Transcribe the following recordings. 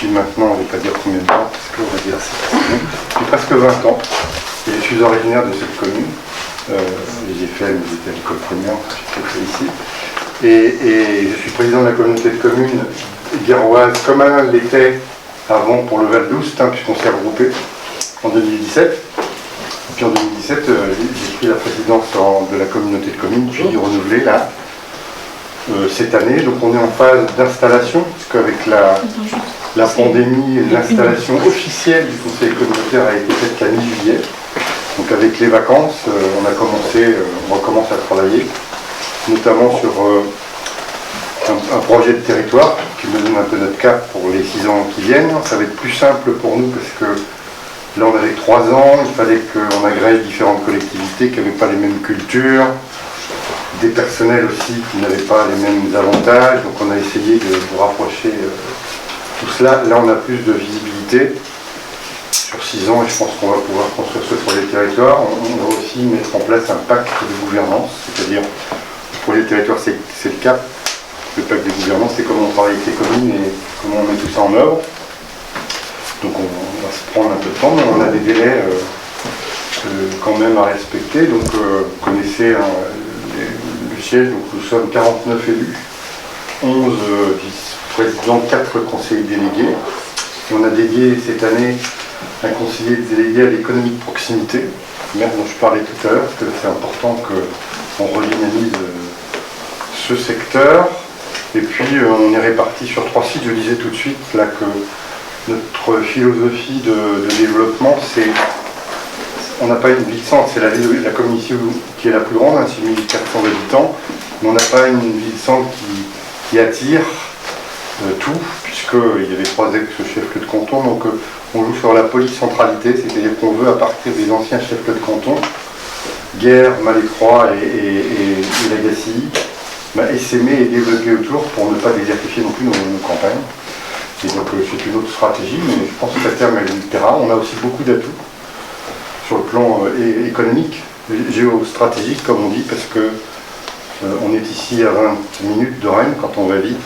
depuis maintenant, on ne va pas dire combien de temps, parce qu'on va dire c'est depuis presque 20 ans. Et je suis originaire de cette commune. J'ai fait mes études à l'école primaire, j'ai fait ici. Et je suis président de la communauté de communes guéroise, comme Alain l'était avant pour le Val d'Oust, puisqu'on s'est regroupé en 2017. Et puis en 2017, j'ai pris la présidence de la communauté de communes, puis renouvelée là, cette année. Donc on est en phase d'installation, parce qu'avec la pandémie, l'installation officielle du conseil communautaire a été faite qu'à mi-juillet. Donc avec les vacances, on recommence à travailler, notamment sur un projet de territoire qui me donne un peu notre cap pour les 6 ans qui viennent. Ça va être plus simple pour nous parce que là on avait 3 ans, il fallait qu'on agrège différentes collectivités qui n'avaient pas les mêmes cultures, des personnels aussi qui n'avaient pas les mêmes avantages, donc on a essayé de rapprocher tout cela. Là on a plus de visibilité sur 6 ans et je pense qu'on va pouvoir construire ce projet de territoire. On va aussi mettre en place un pacte de gouvernance, c'est-à-dire le projet de territoire c'est le cap. Le pacte de gouvernance, c'est comment on travaille avec les communes et comment on met tout ça en œuvre. Donc on va se prendre un peu de temps, mais on a des délais quand même à respecter. Donc vous connaissez le siège, donc nous sommes 49 élus, 11 vice-présidents, 4 conseillers délégués. Et on a dédié cette année un conseiller délégué à l'économie de proximité, dont je parlais tout à l'heure, parce que c'est important qu'on redynamise ce secteur. Et puis on est répartis sur 3 sites. Je disais tout de suite là que notre philosophie de développement, c'est on n'a pas une ville centre, c'est la commune ici qui est la plus grande, 6400 habitants, mais on n'a pas une ville centre qui attire tout, puisqu'il y avait 3 ex-chefs-lieux de canton, donc on joue sur la polycentralité, c'est-à-dire qu'on veut à partir des anciens chefs-lieux de canton, Guères, Malétroit et Lagacy, essaimer et développer autour pour ne pas désertifier non plus nos campagnes. Et donc c'est une autre stratégie, mais je pense que à terme elle nous plaira. On a aussi beaucoup d'atouts sur le plan économique, géostratégique comme on dit, parce que on est ici à 20 minutes de Rennes quand on va vite,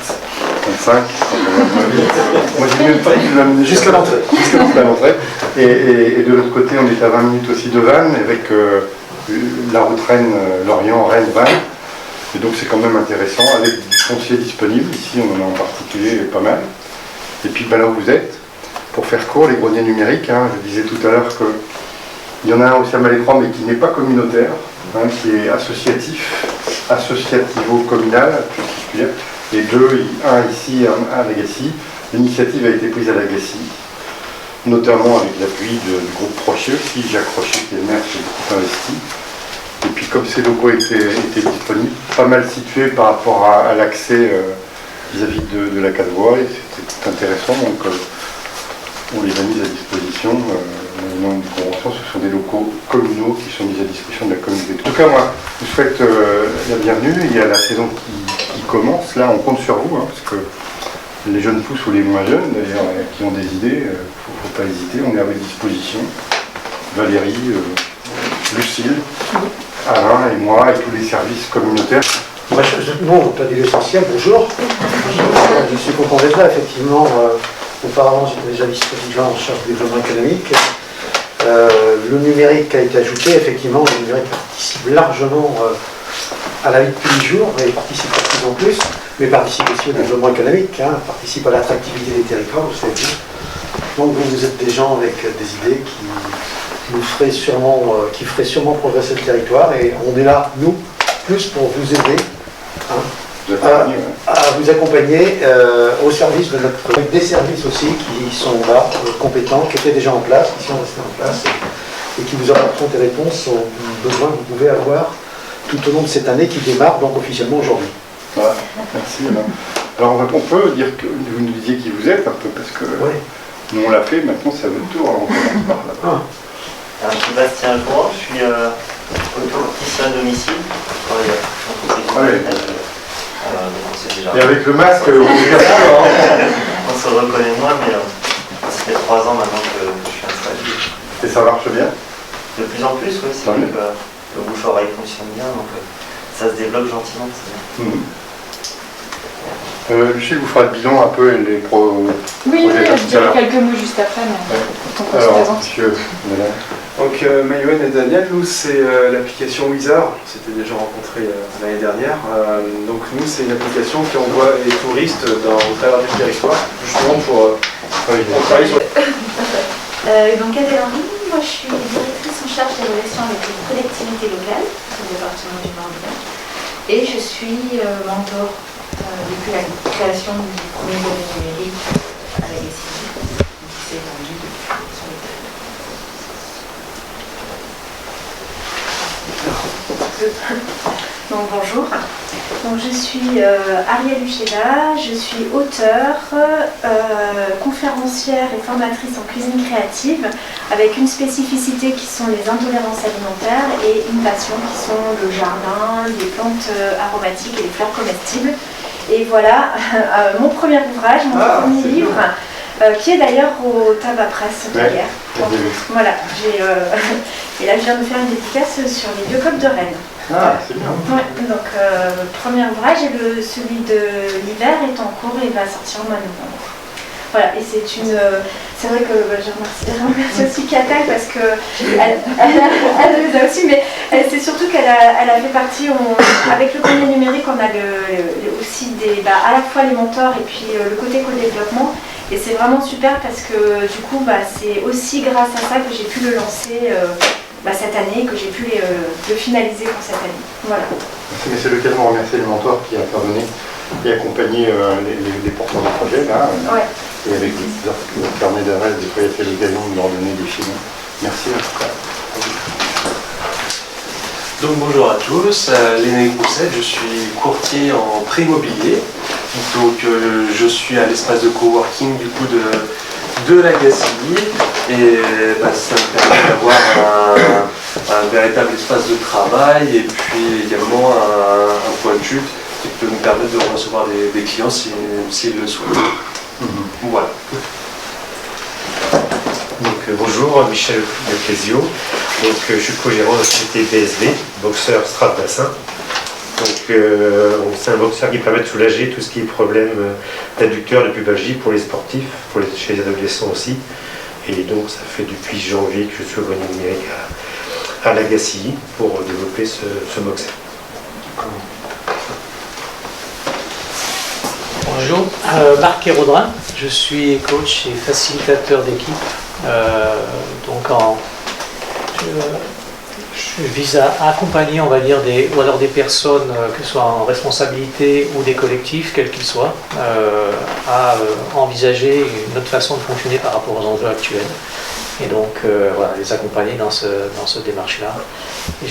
25 quand on va pas vite. Moi j'ai même pas dit de 20 minutes jusqu'à l'entrée. Et de l'autre côté on est à 20 minutes aussi de Vannes, avec la route Rennes-Lorient, Rennes-Vannes. Et donc c'est quand même intéressant, avec du foncier disponible, ici on en a en particulier pas mal. Et puis là où vous êtes, pour faire court, les greniers numériques, je disais tout à l'heure qu'il y en a un aussi à Malétroit, mais qui n'est pas communautaire, qui est associatif, associativo-communal, si je puis dire, et un ici, un à Lagacy. L'initiative a été prise à Lagacy, notamment avec l'appui du groupe Crochet aussi, Jacques Crochet qui est le maire qui est beaucoup investi. Et puis comme ces locaux étaient disponibles, pas mal situés par rapport à l'accès vis-à-vis de la Cadevoie, et c'était intéressant, donc on les a mis à disposition. Dans une convention, ce sont des locaux communaux qui sont mis à disposition de la communauté. En tout cas, moi, je vous souhaite la bienvenue. Il y a la saison qui commence, là on compte sur vous, parce que les jeunes pousses ou les moins jeunes, d'ailleurs, qui ont des idées, il ne faut pas hésiter, on est à votre disposition. Valérie, Lucille, Alain et moi et tous les services communautaires. Bon, tu as dit l'essentiel, bonjour. Je suis content d'être là, effectivement. Auparavant, j'étais déjà vice-président en charge du développement économique. Le numérique a été ajouté, effectivement, le numérique participe largement à la vie de tous les jours, et participe de plus en plus, mais participe aussi au développement économique, participe à l'attractivité des territoires, vous savez bien. Donc vous êtes des gens avec des idées qui feraient sûrement progresser le territoire, et on est là, nous, plus pour vous aider à vous accompagner au service de notre... Des services aussi qui sont là, compétents, qui étaient déjà en place, qui sont restés en place, et qui vous apporteront des réponses aux besoins que vous pouvez avoir tout au long de cette année qui démarre donc officiellement aujourd'hui. Voilà, merci. Alors on peut dire que vous nous disiez qui vous êtes un peu, parce que nous on l'a fait, maintenant c'est à votre tour, alors on commence par là. Alors, Sébastien Jouan, je suis automaticien à domicile. Je travaille et avec le masque, on se reconnaît moins, mais ça fait 3 ans maintenant que je suis installé. Et ça marche bien? De plus en plus, oui, c'est vrai que le bouche-oreille fonctionne bien, donc ça se développe gentiment. Lucie vous fera le bilan un peu et les Oui, projets je dirai quelques mots juste après, mais quand on se Alors, présente. monsieur, madame. Donc Maïwen et Daniel, nous c'est l'application Wizard, on s'était déjà rencontrés l'année dernière. Donc nous c'est une application qui envoie les touristes au travers du territoire, justement pour travailler sur... Donc Adèle Henry, moi je suis directrice en charge des relations avec les collectivités locales au département du Morbihan et je suis mentor depuis la création du premier domaine numérique à la GACI qui s'est étendu sur les territoires. Donc bonjour, donc, je suis Ariel Ucheda, je suis auteure, conférencière et formatrice en cuisine créative avec une spécificité qui sont les intolérances alimentaires et une passion qui sont le jardin, les plantes aromatiques et les fleurs comestibles. Et voilà mon premier ouvrage, mon premier livre, qui est d'ailleurs au Tabac Presse hier. Voilà, et là je viens de faire une dédicace sur les vieux coqs de Rennes. Ah, c'est bien. Ouais, donc premier ouvrage et celui de l'hiver est en cours et va sortir au mois de novembre. Voilà, et c'est vrai que je remercie aussi Katal parce que elle les a aussi, mais c'est surtout qu'elle a fait partie, avec le grenier numérique, on a aussi à la fois les mentors et puis le côté co-développement. Et c'est vraiment super parce que du coup, c'est aussi grâce à ça que j'ai pu le lancer cette année, que j'ai pu le finaliser pour cette année. Voilà. Mais c'est lequel on remercie les mentors qui intervenaient et accompagné les porteurs de projet là. Ouais. Et avec leur carnet d'adresse, des fois il y a fait l'occasion de leur donner des films. Merci en tout cas. Donc bonjour à tous, Lénaïque Broussette, je suis courtier en prêt immobilier. Donc je suis à l'espace de coworking du coup de la GACI et ça me permet d'avoir un véritable espace de travail et puis également un point de chute qui peut me permettre de recevoir des clients s'ils le souhaitent. Voilà. Donc bonjour, Michel Leclésio. Donc je suis co-gérant de la société BSV, boxeur Strat Bassin. Donc c'est un boxeur qui permet de soulager tout ce qui est problème d'adducteur, de pubalgie pour les sportifs, chez les adolescents aussi. Et donc ça fait depuis janvier que je suis au grenier numérique à la GACI pour développer ce boxeur. Bonjour, Marc Héraudrin, je suis coach et facilitateur d'équipe. Je vise à accompagner, on va dire, des personnes, que ce soit en responsabilité ou des collectifs, quels qu'ils soient, à envisager une autre façon de fonctionner par rapport aux enjeux actuels. Et donc, les accompagner dans ce démarche-là. Et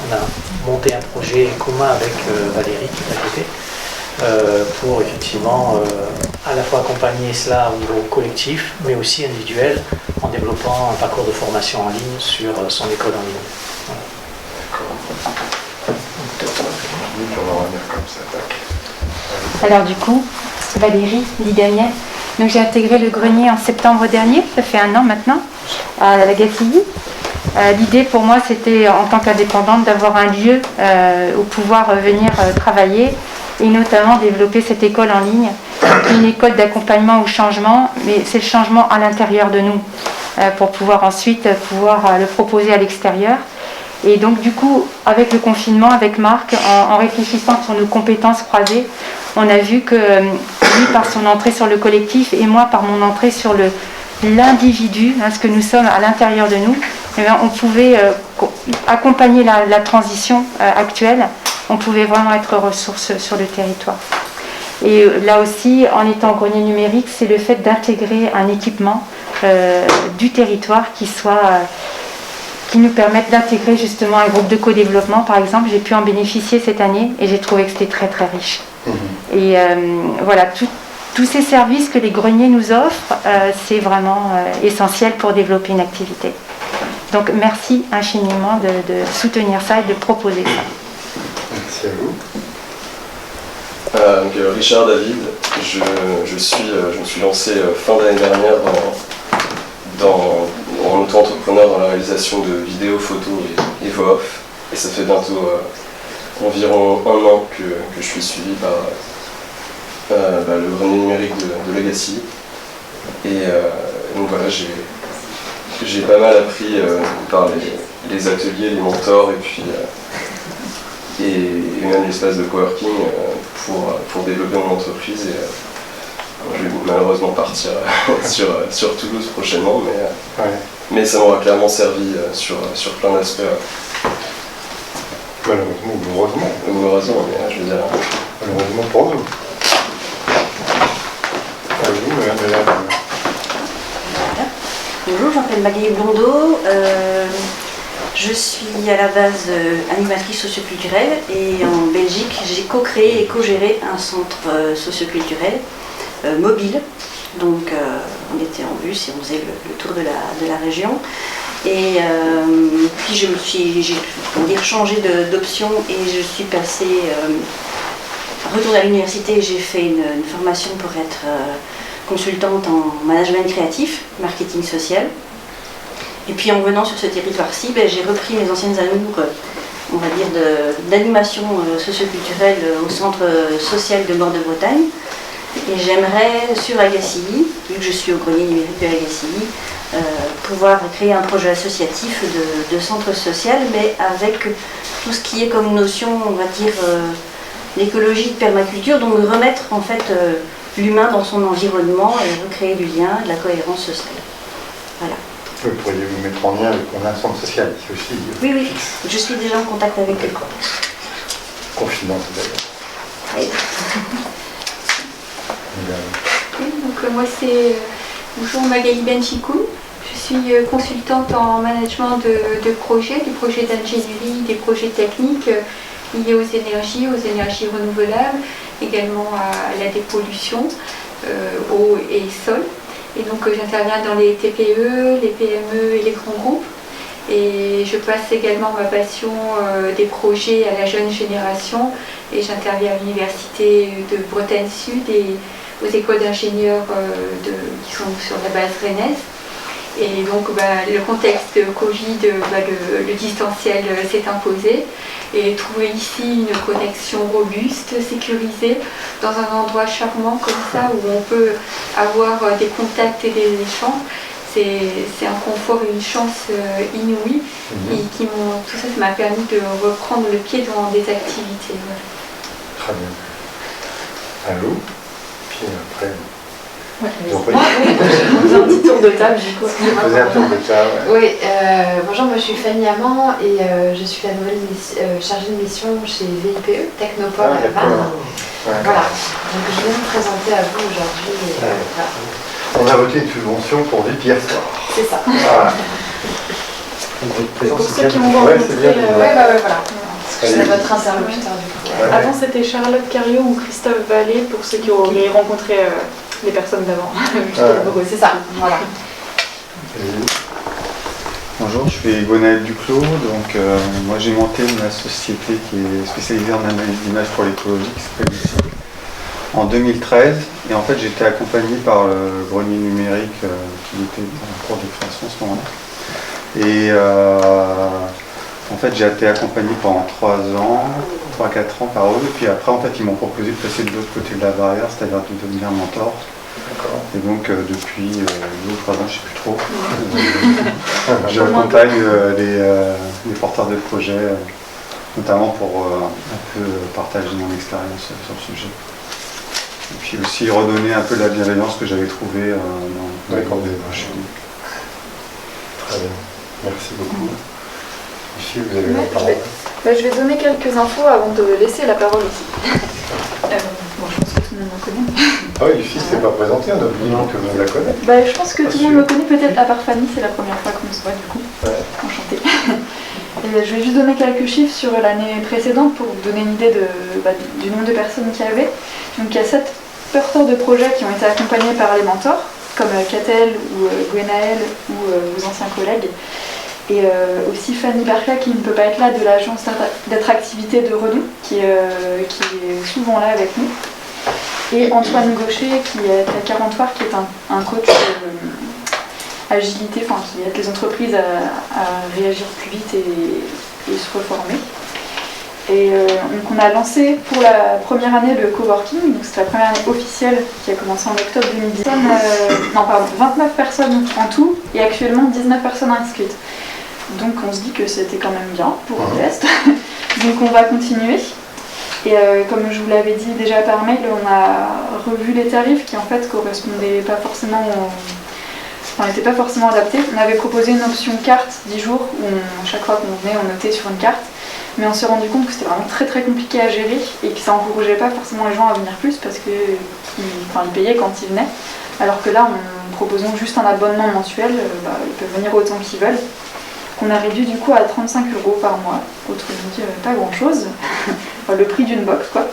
on a monté un projet commun avec Valérie qui est à côté. Pour effectivement à la fois accompagner cela au niveau collectif, mais aussi individuel, en développant un parcours de formation en ligne sur son école en ligne. Voilà. Alors du coup, Valérie Ligamiet, donc j'ai intégré le grenier en septembre dernier, ça fait 1 an maintenant, à la GACI. L'idée pour moi c'était en tant qu'indépendante d'avoir un lieu où pouvoir venir travailler et notamment développer cette école en ligne, une école d'accompagnement au changement, mais c'est le changement à l'intérieur de nous, pour pouvoir ensuite le proposer à l'extérieur. Et donc du coup, avec le confinement, avec Marc, en réfléchissant sur nos compétences croisées, on a vu que lui par son entrée sur le collectif et moi par mon entrée sur l'individu, ce que nous sommes à l'intérieur de nous, on pouvait accompagner la transition actuelle. On pouvait vraiment être ressource sur le territoire. Et là aussi, en étant au grenier numérique, c'est le fait d'intégrer un équipement du territoire qui nous permette d'intégrer justement un groupe de co-développement. Par exemple, j'ai pu en bénéficier cette année et j'ai trouvé que c'était très très riche. Et voilà, tous ces services que les greniers nous offrent, c'est vraiment essentiel pour développer une activité. Donc merci infiniment de soutenir ça et de proposer ça. Merci à vous. Richard David, je me suis lancé fin d'année dernière en auto-entrepreneur dans la réalisation de vidéos, photos et voix off. Et ça fait bientôt environ 1 an que je suis suivi le grenier numérique de Legacy. Et donc voilà, j'ai pas mal appris par les ateliers, les mentors et même l'espace de coworking pour développer mon entreprise. Et je vais malheureusement partir sur Toulouse prochainement, mais ça m'aura clairement servi sur plein d'aspects. Malheureusement ou heureusement. Heureusement, mais je veux dire. Malheureusement pour nous. À vous, madame. Bonjour, je m'appelle Magali Blondeau. Je suis à la base animatrice socioculturelle et en Belgique, j'ai co-créé et co-géré un centre socioculturel mobile. Donc on était en bus et on faisait le tour de la région. Et puis j'ai changé d'option et je suis passée, retournée à l'université, j'ai fait une formation pour être consultante en management créatif, marketing social. Et puis en venant sur ce territoire-ci, j'ai repris mes anciennes amours, on va dire, d'animation socioculturelle au centre social de Nord-de-Bretagne. Et j'aimerais, sur Agassiz, vu que je suis au grenier numérique de Agassiz, pouvoir créer un projet associatif de centre social, mais avec tout ce qui est comme notion, on va dire, l'écologie de permaculture, donc remettre en fait l'humain dans son environnement et recréer du lien, de la cohérence sociale. Voilà. Vous pourriez vous mettre en lien avec un centre social qui aussi. Oui, je suis déjà en contact avec eux. Confidence d'ailleurs. Oui. Oui, donc moi c'est bonjour Magali Benchikoun. Je suis consultante en management de projets, des projets d'ingénierie, des projets techniques liés aux énergies renouvelables, également à la dépollution, eau et sol. Et donc j'interviens dans les TPE, les PME et les grands groupes. Et je passe également ma passion des projets à la jeune génération. Et j'interviens à l'université de Bretagne Sud et aux écoles d'ingénieurs qui sont sur la base rennaise. Et donc le contexte Covid, le distanciel s'est imposé. Et trouver ici une connexion robuste, sécurisée, dans un endroit charmant comme ça, où on peut avoir des contacts et des échanges, c'est un confort et une chance inouïe. Et tout ça m'a permis de reprendre le pied dans des activités. Voilà. Très bien. Allô? Puis après... Ouais, on faisait un petit tour de table du coup. Faisait un tour de table. Oui, bonjour, moi je suis Fanny Amand et je suis la nouvelle chargée de mission chez VIPE, Technopole à Vannes. Voilà, donc je viens me présenter à vous aujourd'hui. Voilà. On a voté une subvention pour VIP hier soir. C'est ça. Voilà. Pour ceux qui m'ont rencontré, voilà. C'est votre interlocuteur du coup. Avant c'était Charlotte Cario ou Christophe Vallée pour ceux qui auraient rencontré les personnes d'avant. C'est ça, voilà. Bonjour, je suis Gwenaël Duclos. Donc, moi j'ai monté une société qui est spécialisée en analyse d'image pour l'écologie qui s'appelle Lucie en 2013. Et en fait j'ai été accompagné par le grenier numérique qui était en cours de création à ce moment-là. Et en fait j'ai été accompagné pendant 3 ans, 3-4 ans par eux. Et puis après en fait ils m'ont proposé de passer de l'autre côté de la barrière, c'est-à-dire de devenir mentor. Et donc depuis 2 ou 3 ans, je ne sais plus trop, j'accompagne les porteurs de projets, notamment pour un peu partager mon expérience sur le sujet. Et puis aussi redonner un peu de la bienveillance que j'avais trouvée dans les corps des projets. Très bien, merci beaucoup. Ici, vous avez la parole. Je vais donner quelques infos avant de laisser la parole ici. Je pense que tout le monde me connaît. Ah oui, Lucie, c'est pas présenté, on a oublié que tout le monde la connaît. Je pense que tout le monde me connaît, peut-être à part Fanny, c'est la première fois qu'on se voit du coup. Ouais. Enchantée. Et je vais juste donner quelques chiffres sur l'année précédente pour vous donner une idée du nombre de personnes qu'il y avait. Donc il y a 7 porteurs de projets qui ont été accompagnés par les mentors, comme Catel ou Gwenaël ou vos anciens collègues. Et aussi Fanny Barclay qui ne peut pas être là de l'agence d'attractivité de Renault, qui est souvent là avec nous. Et Antoine Gaucher qui est à Carentoire, qui est un coach agilité, qui aide les entreprises à réagir plus vite et se reformer. Et donc on a lancé pour la première année le coworking, donc c'est la première année officielle qui a commencé en octobre 2010. 29 personnes en tout et actuellement 19 personnes inscrites. Donc on se dit que c'était quand même bien pour un test. Donc on va continuer. Et comme je vous l'avais dit déjà par mail, on a revu les tarifs qui en fait correspondaient pas forcément n'étaient pas forcément adaptés. On avait proposé une option carte 10 jours où chaque fois qu'on venait on notait sur une carte. Mais on s'est rendu compte que c'était vraiment très très compliqué à gérer et que ça n'encourageait pas forcément les gens à venir plus parce qu'ils payaient quand ils venaient. Alors que là, en proposant juste un abonnement mensuel, ils peuvent venir autant qu'ils veulent. On a réduit du coup à 35 € par mois, autrement dit pas grand chose, le prix d'une box quoi.